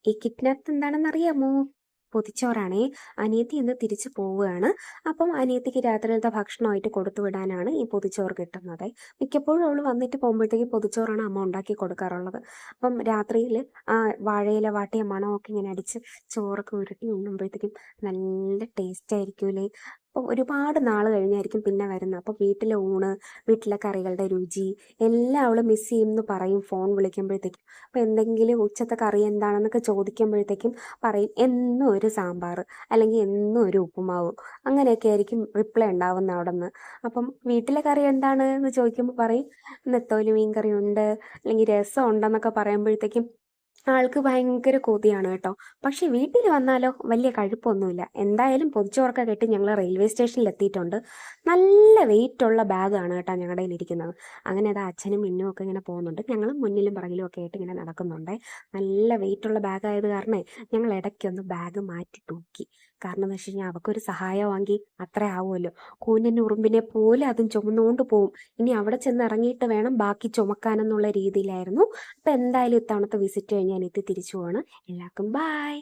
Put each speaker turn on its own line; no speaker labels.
ഈ കിറ്റിനകത്ത് എന്താണെന്നറിയാമോ? പൊതിച്ചോറാണേ. അനിയത്തി ഇന്ന് തിരിച്ചു പോവുകയാണ്. അപ്പം അനിയത്തിക്ക് രാത്രിയിലത്തെ ഭക്ഷണമായിട്ട് കൊടുത്തു വിടാനാണ് ഈ പൊതിച്ചോറ് കിട്ടുന്നത്. മിക്കപ്പോഴും അവൾ വന്നിട്ട് പോകുമ്പോഴത്തേക്ക് പൊതിച്ചോറാണ് അമ്മ ഉണ്ടാക്കി കൊടുക്കാറുള്ളത്. അപ്പം രാത്രിയിൽ ആ വാഴയില വാട്ടിയ മണമൊക്കെ ഇങ്ങനെ അടിച്ച് ചോറൊക്കെ ഉരുട്ടി ഉണ്ണുമ്പോഴത്തേക്കും നല്ല ടേസ്റ്റ് ആയിരിക്കൂലേ. അപ്പോൾ ഒരുപാട് നാൾ കഴിഞ്ഞായിരിക്കും പിന്നെ വരുന്നത്. അപ്പോൾ വീട്ടിലെ ഊണ്, വീട്ടിലെ കറികളുടെ രുചി എല്ലാം അവൾ മിസ് ചെയ്യുമെന്ന് പറയും ഫോൺ വിളിക്കുമ്പോഴത്തേക്കും. അപ്പോൾ എന്തെങ്കിലും ഉച്ചത്തെ കറി എന്താണെന്നൊക്കെ ചോദിക്കുമ്പോഴത്തേക്കും പറയും എന്നും ഒരു സാമ്പാർ, അല്ലെങ്കിൽ എന്നും ഒരു ഉപ്പുമാവും. അങ്ങനെയൊക്കെ ആയിരിക്കും റിപ്ലൈ ഉണ്ടാവുന്ന അവിടെ നിന്ന്. അപ്പം വീട്ടിലെ കറി എന്താണ് എന്ന് ചോദിക്കുമ്പോൾ പറയും നെത്തോലി മീൻ കറി ഉണ്ട്, അല്ലെങ്കിൽ രസം ഉണ്ടെന്നൊക്കെ പറയുമ്പോഴത്തേക്കും ആൾക്ക് ഭയങ്കര കൊതിയാണ് കേട്ടോ. പക്ഷെ വീട്ടിൽ വന്നാലോ വലിയ കഴുപ്പൊന്നുമില്ല. എന്തായാലും പൊതിച്ചോറൊക്കെ കെട്ടി ഞങ്ങൾ റെയിൽവേ സ്റ്റേഷനിൽ എത്തിയിട്ടുണ്ട്. നല്ല വെയിറ്റുള്ള ബാഗാണ് കേട്ടോ ഞങ്ങളുടെ കയ്യിലിരിക്കുന്നത്. അങ്ങനെ അത് അച്ഛനും മിന്നും ഒക്കെ ഇങ്ങനെ പോകുന്നുണ്ട്. ഞങ്ങളും മുന്നിലും പിറകിലും ഒക്കെ ആയിട്ട് ഇങ്ങനെ നടക്കുന്നുണ്ട്. നല്ല വെയിറ്റുള്ള ബാഗായത് കാരണേ ഞങ്ങൾ ഇടയ്ക്കൊന്ന് ബാഗ് മാറ്റി തൂക്കി. കാരണം എന്ന് വെച്ച് കഴിഞ്ഞാൽ അവൾക്കൊരു സഹായമാണെങ്കിൽ അത്ര ആവുമല്ലോ. കൂനിന് ഉറുമ്പിനെ പോലെ അതും ചുമന്നുകൊണ്ട് പോവും. ഇനി അവിടെ ചെന്ന് ഇറങ്ങിയിട്ട് വേണം ബാക്കി ചുമക്കാനെന്നുള്ള രീതിയിലായിരുന്നു. അപ്പം എന്തായാലും ഇത്തവണത്തെ വിസിറ്റ് കഴിഞ്ഞ് അനിയത്തി തിരിച്ചു പോവാണ്. എല്ലാവർക്കും ബായ്.